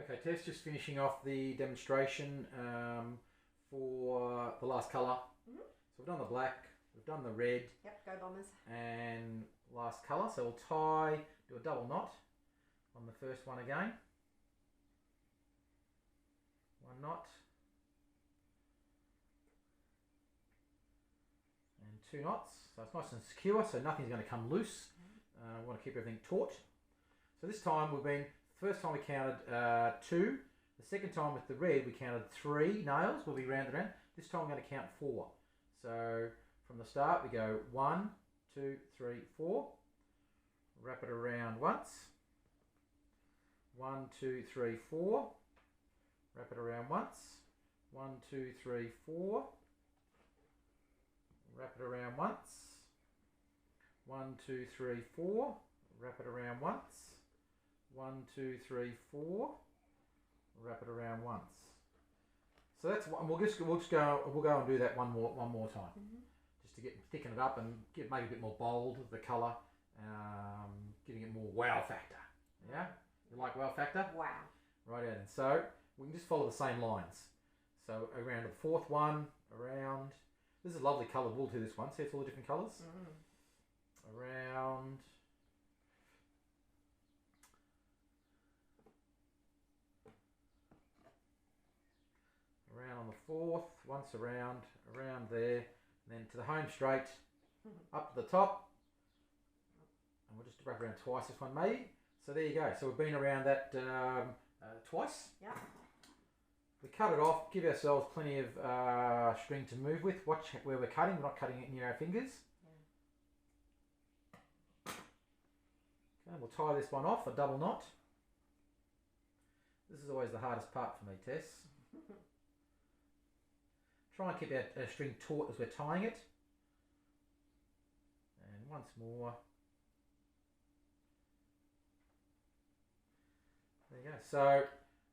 Okay, Tess, just finishing off the demonstration for the last colour. So we've done the black, we've done the red. Yep, go Bombers. And last colour. So we'll tie, do a double knot on the first one again. One knot. And two knots. So it's nice and secure, so nothing's going to come loose. We want to keep everything taut. So this time first time we counted 2. The second time with the red we counted 3 nails. We'll be round and round. This time we're going to count 4. So from the start we go 1, 2, 3, 4. Wrap it around once. 1, 2, 3, 4. Wrap it around once. 1, 2, 3, 4. Wrap it around once. 1, 2, 3, 4. Wrap it around once. 1, 2, 3, 4. Wrap it around once. So that's one. We'll go and do that one more time, just to thicken it up and make it a bit more bold with the colour, giving it more wow factor. Yeah, you like wow factor? Wow. Right, then. So we can just follow the same lines. So around the fourth one, around. This is a lovely coloured wool to this one. See, it's all the different colours. Around. Around on the fourth, once around there, and then to the home straight, up to the top, and we'll just wrap around twice this one maybe. So there you go. So we've been around that twice. Yeah. We cut it off, give ourselves plenty of string to move with. Watch where we're cutting, we're not cutting it near our fingers. Okay, we'll tie this one off, a double knot. This is always the hardest part for me, Tess. Try and keep our string taut as we're tying it. And once more. There you go. So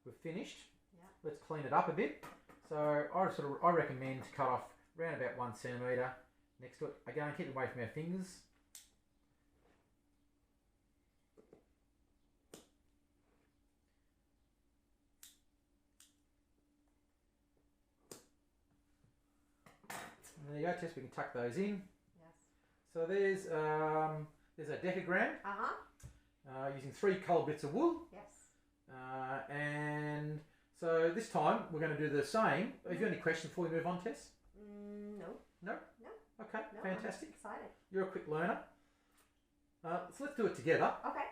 we've finished. Yeah. Let's clean it up a bit. So I recommend to cut off around about 1 centimetre next to it. Again, keep it away from our fingers. There you go, Tess, we can tuck those in. Yes. So there's a decagram using 3 coloured bits of wool. Yes. And so this time we're going to do the same. Have you got any questions before we move on, Tess? No. No? No. Okay, No, fantastic. I'm excited. You're a quick learner. So let's do it together. Okay.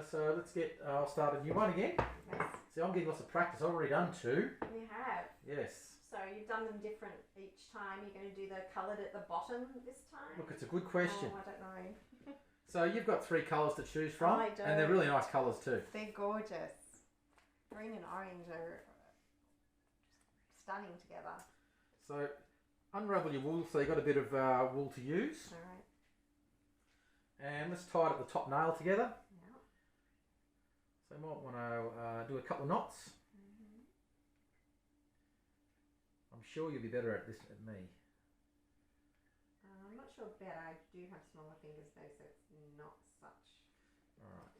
So I'll start a new one again. Yes. See, I'm getting lots of practice. I've already done 2. You have. Yes. So you've done them different each time. You're going to do the coloured at the bottom this time? Look, it's a good question. Oh, I don't know. So you've got 3 colours to choose from. I do. And they're really nice colours too. They're gorgeous. Green and orange are stunning together. So unravel your wool so you've got a bit of wool to use. Alright. And let's tie it at the top nail together. Yeah. So you might want to do a couple of knots. I'm sure you'll be better at this than me. I'm not sure better. I do have smaller fingers though, so it's not such. Alright.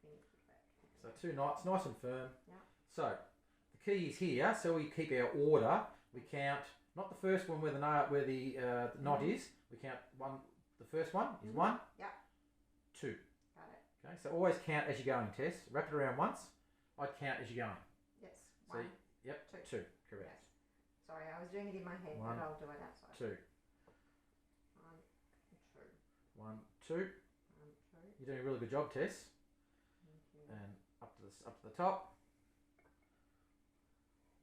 Finicky back. So 2 knots, nice and firm. Yeah. So the key is here, so we keep our order. We count not the first one where the knot is. We count one. The first one is 1. Yeah. 2. Got it. Okay. So always count as you're going, Tess. Wrap it around once. I count as you're going. Yes. So 1. Yep. 2. Correct. Yes. Sorry, I was doing it in my head, 1, but I'll do it outside. 2. 1, 2. 1, 2. 1, 2. You're doing a really good job, Tess. Thank you. And up to the top.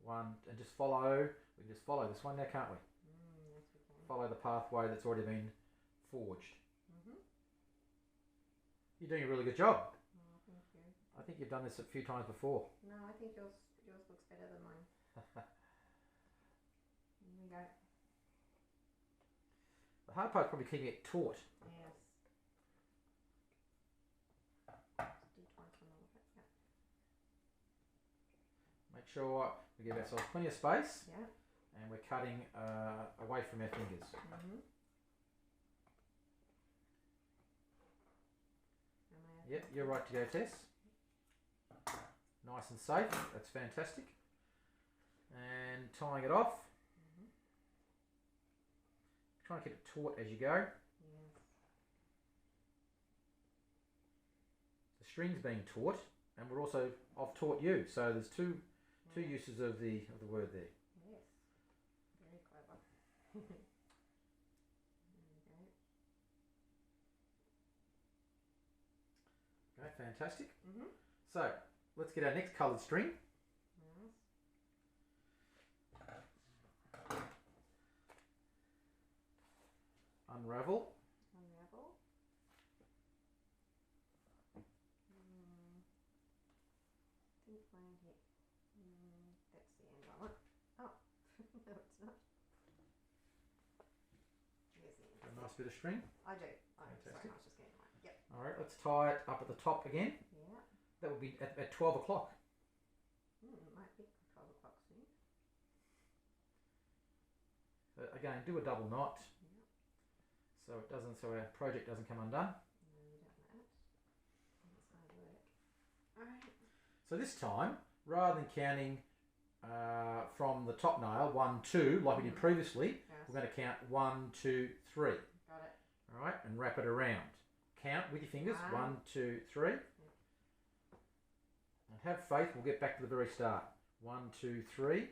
1, and just follow. We can just follow this one now, can't we? Yes, we can. Follow the pathway that's already been forged. You're doing a really good job. Oh, thank you. I think you've done this a few times before. No, I think yours looks better than mine. Here we go. The hard part is probably keeping it taut. Yes. Just do twice on all of it. Yeah. Make sure we give ourselves plenty of space. Yeah. And we're cutting away from our fingers. Yep, you're right to go, Tess. nice and safe. That's fantastic. And tying it off. Try and keep it taut as you go. Yes. The string's being taut, and we're also I've taught you. So there's two uses of the word there. Yes. Very clever. There we go. Okay, fantastic. So let's get our next coloured string. Yes. Unravel. Unravel. Didn't find it. That's the end of it. Oh, no, it's not. Here's the end. A nice bit of string. I do. Oh, sorry, Fantastic. I was just getting one. Yep. All right, let's tie it up at the top again. Yeah. That would be at 12 o'clock. It might be 12 o'clock soon. So again, do a double knot. Yeah. So our project doesn't come undone. No, we don't want that. That's hard work. Alright. So this time, rather than counting from the top nail, 1, 2, like we did previously, Yes. we're going to count 1, 2, 3. Got it. All right, and wrap it around. Count with your fingers. 1, 2, 3. And have faith, we'll get back to the very start. 1, 2, 3.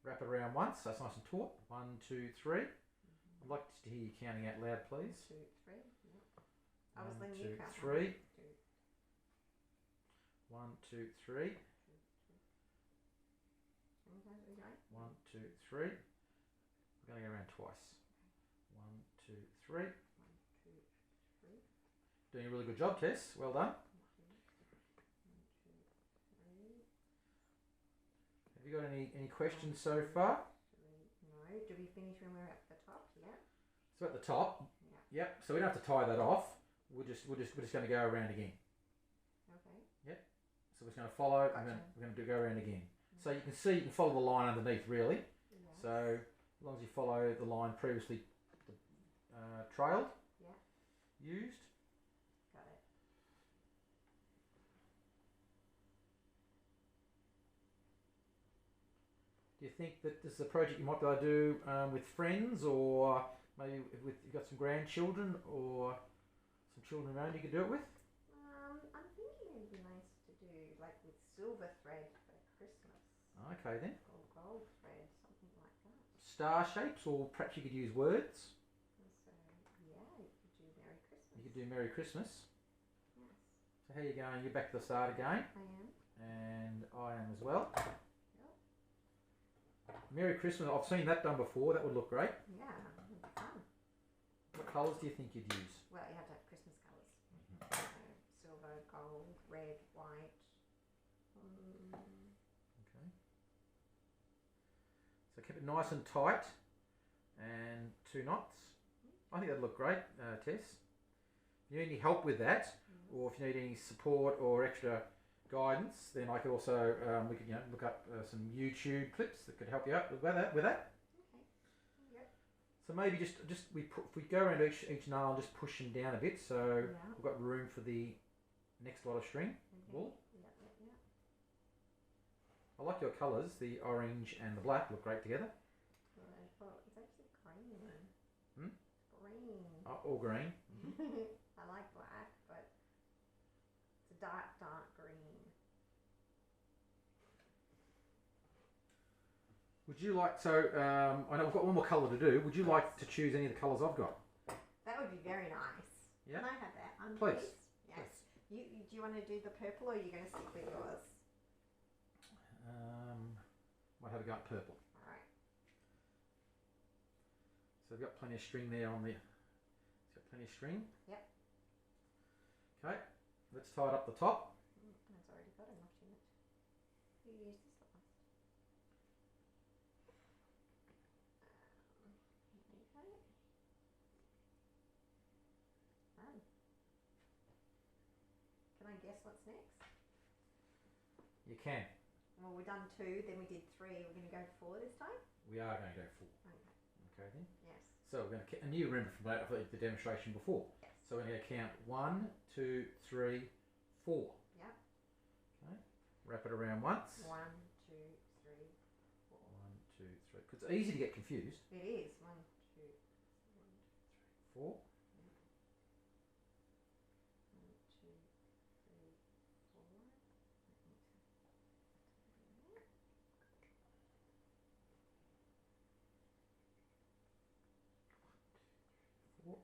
Wrap it around once, so it's nice and taut. 1, 2, 3. I'd like to hear you counting out loud, please. 1, 2, 3. Yep. I was 1, letting 2, you count. 3. 1, 2, 1, 2, 3. 3. 1, 2, 3. We're going to go around twice. 1, 2, 3. 1, 2, 3. Doing a really good job, Tess. Well done. 1, 2, 3. Have you got any questions so far? 3. No. Do we finish when we're at the top? Yeah. So at the top, Yeah. yep. So we don't have to tie that off. We're just going to go around again. Okay. So we're just going to follow. Gotcha. We're going to go around again. So you can see, you can follow the line underneath, really. Yeah. So as long as you follow the line previously trailed, used. Got it. Do you think that this is a project you might be able to do with friends, or maybe with you've got some grandchildren or some children around you could do it with? I'm thinking it'd be nice to do like with silver thread for Christmas. Okay then. Or gold thread, something like that. Star shapes, or perhaps you could use words. So yeah, you could do Merry Christmas. You could do Merry Christmas. Yes. So how are you going? You're back to the start again. I am. And I am as well. Yep. Merry Christmas. I've seen that done before. That would look great. Yeah, it'd be fun. What colours do you think you'd use? Well, you have to have Christmas colours. So, silver, gold, red, white. Okay. So keep it nice and tight, and 2 knots. I think that'd look great, Tess. If you need any help with that, or if you need any support or extra guidance, then I could also we could look up some YouTube clips that could help you out with that. Okay. Yep. So maybe just if we go around each nail and just push them down a bit, so we've got room for the next lot of string. Wool. Yep. I like your colours. The orange and the black look great together. Good. Well, it's actually green. Hmm? Green. Or green. I like black, but it's a dark green. Would you like, so I know we've got one more colour to do. Would you like to choose any of the colours I've got? That would be very nice. Yeah. Can I have that one, Please. Yes. Do you want to do the purple, or are you going to stick with yours? Might have a go at purple. All right. So we've got plenty of string there on the. It's got plenty of string. Yep. Okay, let's tie it up the top. It's already got a notch in it. You use this last. Here we go. Done. Can I guess what's next? You can. Well, we've done 2, then we did 3. We're going to go 4 this time? We are going to go 4. Okay. Okay then. Yes. So we're going to, and you remember from the demonstration before. Yes. So we're going to count 1, 2, 3, 4. Yep. Okay. Wrap it around once. 1, 2, 3, 4. 1, 2, 3. Because it's easy to get confused. It is. 1, 2, 4. 1, 2, 3, 4. 4.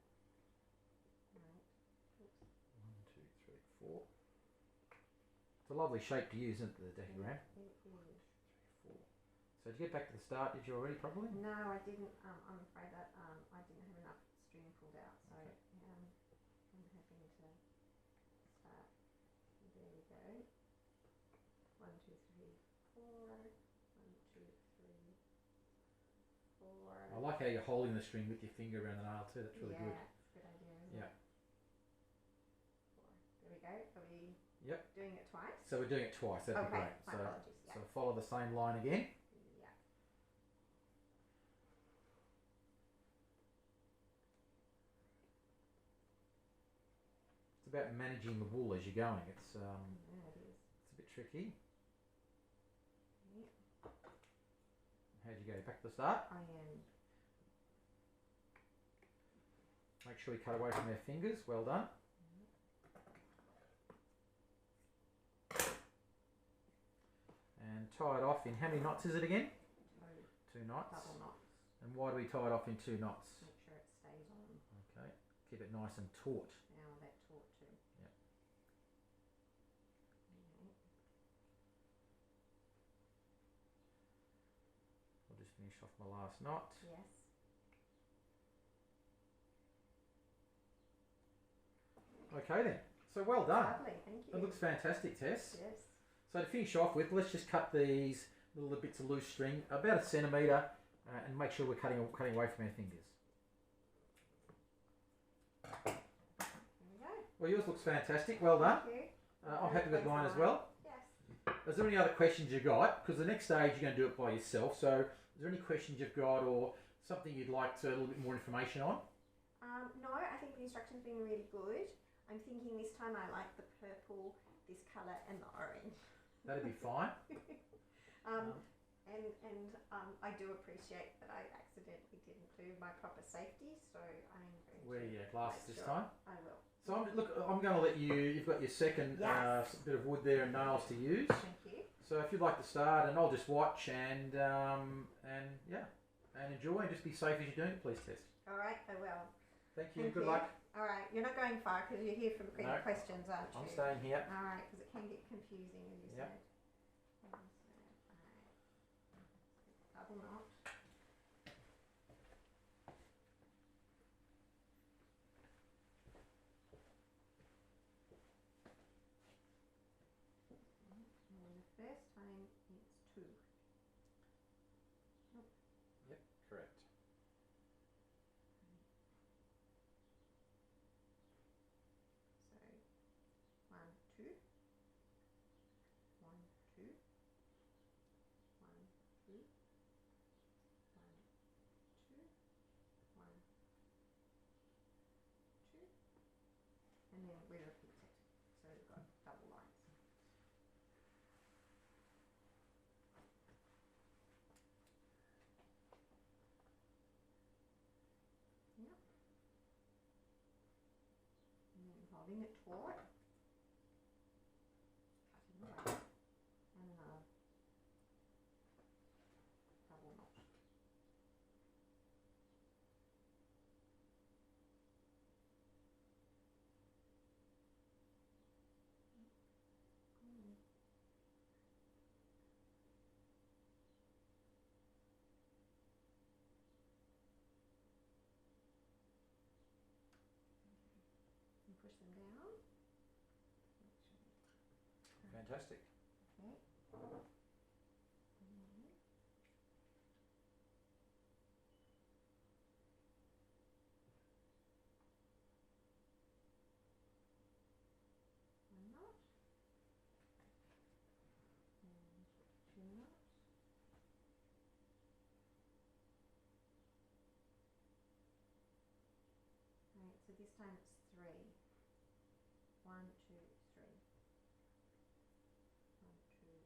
Right. Oops. 1, 2, 3, 4. It's a lovely shape to use, isn't it, the decagram? It is. 3, 4. So to get back to the start, did you already probably? No, I didn't. I'm afraid that I didn't have enough string pulled out, so Okay. I'm having to start. There we go. 1, 2, 3, 4. 1, 2, 3, 4. I like how you're holding the string with your finger around the nail too. That's really good. Yeah, it's a good idea, isn't Yeah. it? 4. There we go. Are we Yep. doing it twice? So we're doing it twice. That'd be Okay, great. my So, apologies. Yeah. so follow the same line again. Yeah. It's about managing the wool as you're going. It's Yeah, it is. it's a bit tricky. Yeah. How'd you go? Back to the start. I am. Make sure you cut away from our fingers. Well done. And tie it off in how many knots is it again? 2 2 knots. double knots. And why do we tie it off in 2 knots? Make sure it stays on. Okay. Keep it nice and taut. Now that taut too. Yep. Okay. I'll just finish off my last knot. Yes. Okay then. So well done. Lovely, thank you. It looks fantastic, Tess. Yes. So to finish off with, let's just cut these little bits of loose string about 1 centimetre and make sure we're cutting away from our fingers. There we go. Well, yours looks fantastic. Well done. Thank you. I'm happy with mine as well. Yes. Is there any other questions you got? Because the next stage you're going to do it by yourself. So is there any questions you've got or something you'd like a little bit more information on? No, I think the instructions have been really good. I'm thinking this time I like the purple, this colour and the orange. That'd be fine. I do appreciate that I accidentally did include my proper safety, so I'm going Wear to your glasses make this sure time. I will. So I'm going to let you've got your second Yes. bit of wood there and nails to use. Thank you. So if you'd like to start, and I'll just watch and enjoy and just be safe as you're doing it, please, Tess. All right, I will. Thank you. Thank Good you. luck. All right, you're not going far because you're here for the No. questions, aren't you? I'm staying here. All right, because it can get confusing, as you Yep. said. Double knot. And then the first time it's 2. Yep, correct. So 1, 2, 1, 2, 1, 2, 1, 2, 1, 2, and then we repeat it. So we've got double lines. Yep. And then holding it taut. Cutting away. And another double knot. And push them down. Fantastic. Okay. One knot. And 2 knots. Right, so this time it's 3. 1, 2, 3. 1, 2, 3.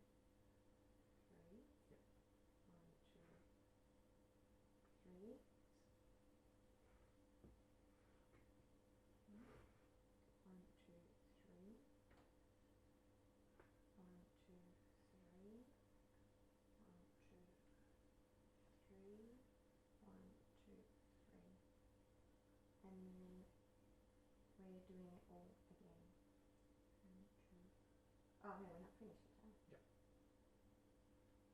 doing it all again. 1, 2. Oh no, we're not finished yet. Yep.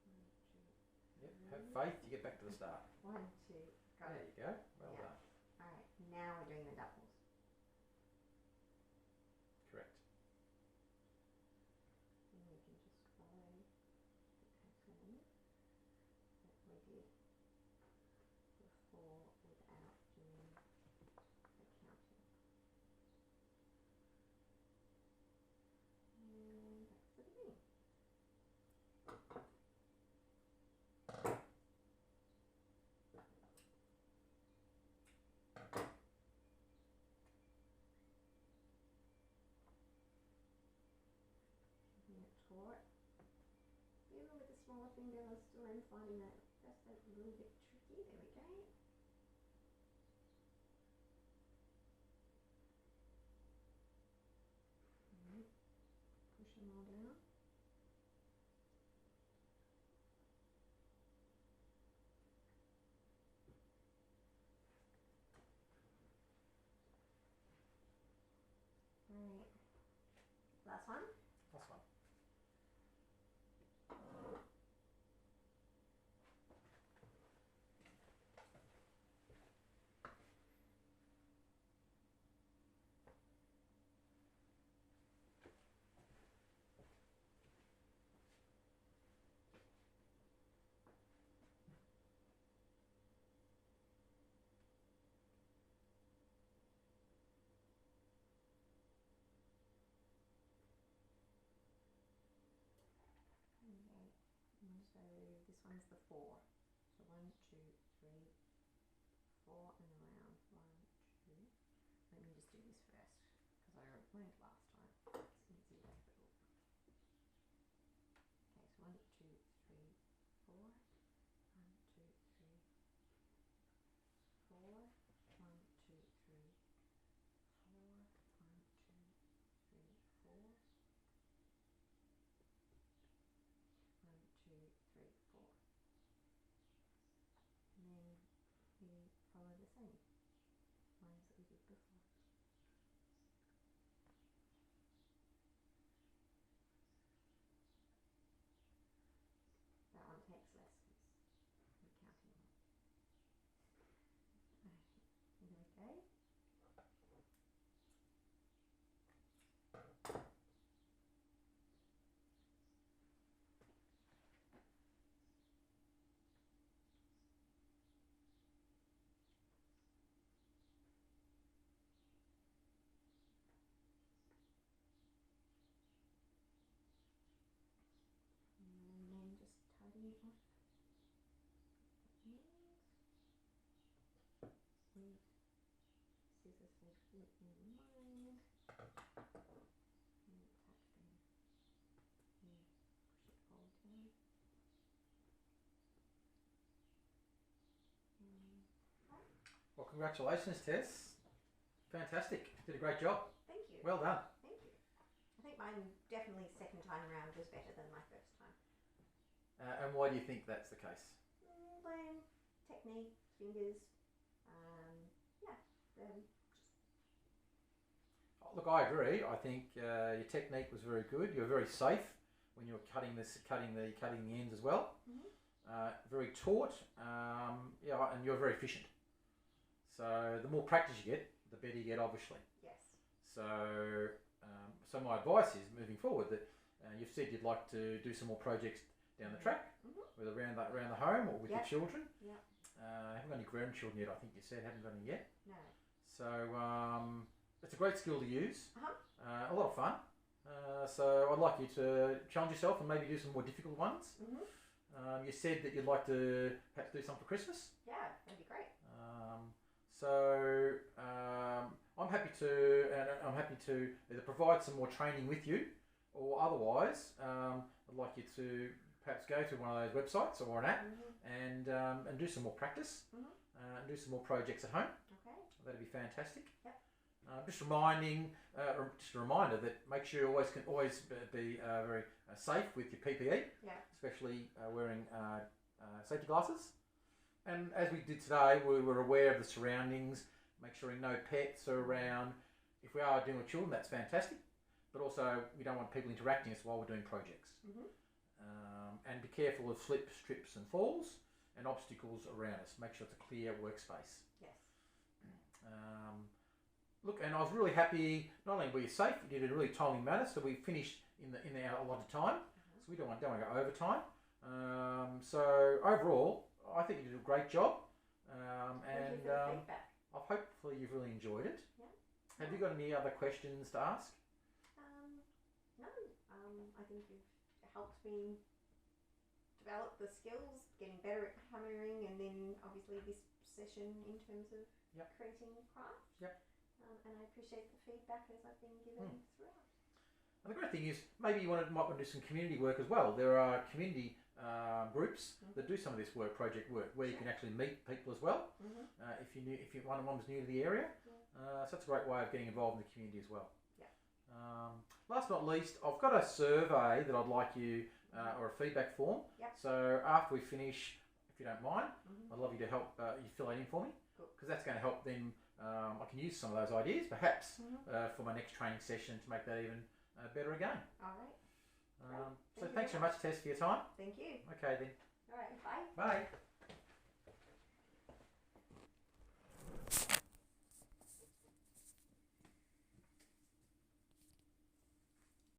1, 2. Yep. Have faith. You get back to the start. 1, 2. Got There it. you go. Well Yeah. done. All right. Now we're doing the doubles. Correct. And we can just follow the pattern that we did before without doing the counting. And back to the beginning. Keeping it taut. Even with the smaller finger, I still am finding that just a little bit tricky. There we go. Right. Push them all down. Right. Last one. Last one. Okay. And so this one's the 4. So 1, 2, 3, 4 and around. 1, 2. Let me just do this first because I learned last time. It's an easy way of it all. Okay, so 1, 2, 3, 4. 1, 2, 3, 4. 1, 2, 3, 4. 1, 2, 3, 4. 1, 2, 3, 4. And then we follow the same lines that we did before. That one takes less because we're counting them. Here we go. And then just tidying off the ends with scissor safety in mind. And tuck them in, push it all down. Well, congratulations, Tess. Fantastic. Did a great job. Thank you. Well done. Thank you. I think mine definitely second time around was better than my first time. And why do you think that's the case? Playing, technique, fingers, yeah. Look, I agree. I think your technique was very good. You're very safe when you're cutting the ends as well. Very taut, yeah, and you're very efficient. So the more practice you get, the better you get, obviously. Yes. So, so my advice is moving forward that you've said you'd like to do some more projects down the track, whether around the home or with your children. Yep. Haven't got any grandchildren yet. I think you said haven't got any yet. No. So it's a great skill to use. A lot of fun. So I'd like you to challenge yourself and maybe do some more difficult ones. You said that you'd like to perhaps do some for Christmas. Yeah, that'd be great. So I'm happy to either provide some more training with you, or otherwise I'd like you to perhaps go to one of those websites or an app and do some more practice and do some more projects at home. Okay. That'd be fantastic. Yep. Just a reminder that make sure you always be very safe with your PPE, especially wearing safety glasses. And as we did today, we were aware of the surroundings, make sure no pets are around. if we are doing with children, that's fantastic. But also, we don't want people interacting us while we're doing projects. And be careful of slips, trips and falls and obstacles around us. Make sure it's a clear workspace. Yes. Look, and I was really happy. Not only were you safe, you did it in a really timely manner, so we finished in our allotted time. So we don't want to go overtime. So overall, I think you did a great job. Thank you for the feedback. Hopefully you've really enjoyed it. Yeah. Have you got any other questions to ask? No. I think you've helped me develop the skills, getting better at hammering, and then obviously this session in terms of creating craft. Yep. And I appreciate the feedback as I've been given throughout. And the great thing is, maybe you might want to do some community work as well. There are community groups that do some of this project work, where you can actually meet people as well. If one was new to the area, so that's a great way of getting involved in the community as well. Last but not least, I've got a survey that I'd like you, or a feedback form. So after we finish, if you don't mind, I'd love you to help you fill that in for me, because that's going to help them. I can use some of those ideas, perhaps, for my next training session to make that even better again. All right. So thanks very much, Tess, for your time. Thank you. Okay then. All right. Bye. Bye.